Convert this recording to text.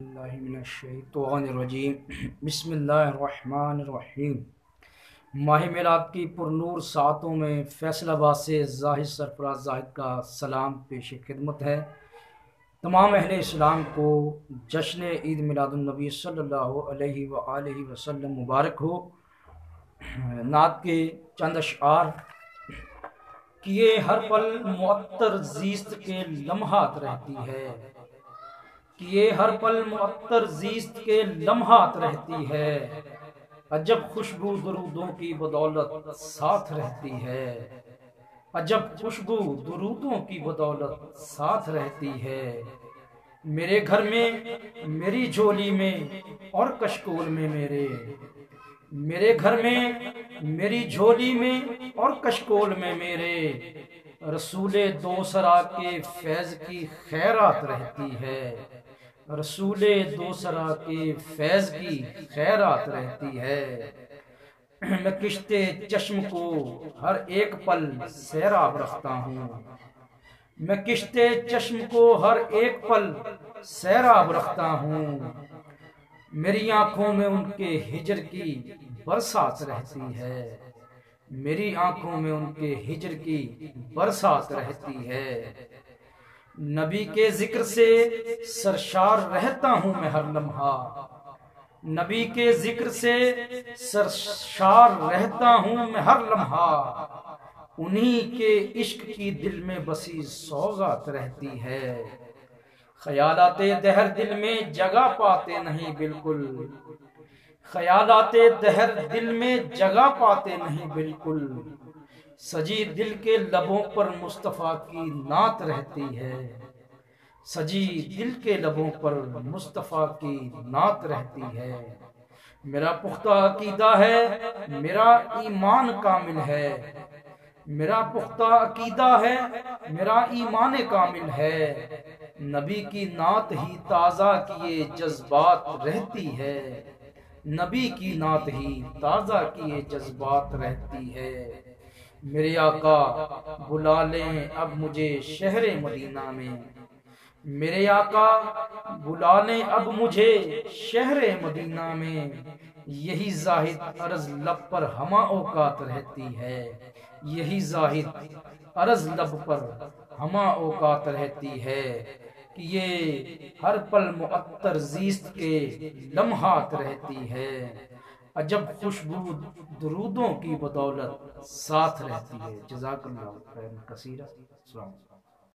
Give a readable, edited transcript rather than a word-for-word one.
اللہ من الشیطان الرجیم بسم اللہ الرحمن الرحیم۔ ماہ میلاد کی پرنور ساعتوں میں فیصل آباد سے زاہد سرفراز زاہد کا سلام پیش خدمت ہے۔ تمام اہل اسلام کو جشن عید میلاد النبی صلی اللہ علیہ وآلہ وسلم مبارک ہو۔ نعت کے چند اشعار۔ کیے ہر پل معطر زیست کے لمحات رہتی ہے، کیے ہر پل معطر زیست کے لمحات رہتی ہے، عجب خوشبو درودوں کی بدولت ساتھ رہتی ہے، عجب خوشبو درودوں کی بدولت ساتھ رہتی ہے۔ میرے گھر میں، میری جھولی میں اور کشکول میں میرے گھر میں، میری جھولی میں اور کشکول میں میرے رسول دوسرا کے فیض کی خیرات رہتی ہے، رسول دوسرا کے فیض کی خیرات رہتی ہے۔ میں کشتے چشم کو ہر ایک پل سیراب رکھتا ہوں، میں کشتے چشم کو ہر ایک پل سیراب رکھتا ہوں، میری آنکھوں میں ان کے ہجر کی برسات رہتی ہے، میری آنکھوں میں ان کے ہجر کی برسات رہتی ہے۔ نبی کے ذکر سے سرشار رہتا ہوں میں ہر لمحہ، نبی کے ذکر سے سرشار رہتا ہوں میں ہر لمحہ، انہی کے عشق کی دل میں بسی سوغات رہتی ہے۔ خیالات دہر دل میں جگہ پاتے نہیں بالکل، خیالات دہر دل میں جگہ پاتے نہیں بالکل، سجی دل کے لبوں پر مصطفیٰ کی نعت رہتی ہے، سجی دل کے لبوں پر مصطفیٰ کی نعت رہتی ہے۔ میرا پختہ عقیدہ ہے، میرا ایمان کامل ہے، میرا پختہ عقیدہ ہے، میرا ایمان کامل ہے، نبی کی نعت ہی تازہ کیے جذبات رہتی ہے، نبی کی نعت ہی تازہ کیے جذبات رہتی ہے۔ میرے آقا بلا لیں اب مجھے شہر مدینہ میں، میرے آقا بلا لیں اب مجھے شہر مدینہ میں، یہی زاہد عرض لب پر ہمہ اوقات رہتی ہے، یہی زاہد عرض لب پر ہمہ اوقات رہتی ہے، کہ یہ ہر پل معطر زیست کے لمحات رہتی ہے، عجب خوشبو درودوں کی بدولت ساتھ رہتی ہے۔ جزاک اللہ خیر کثیرا۔ السلام علیکم۔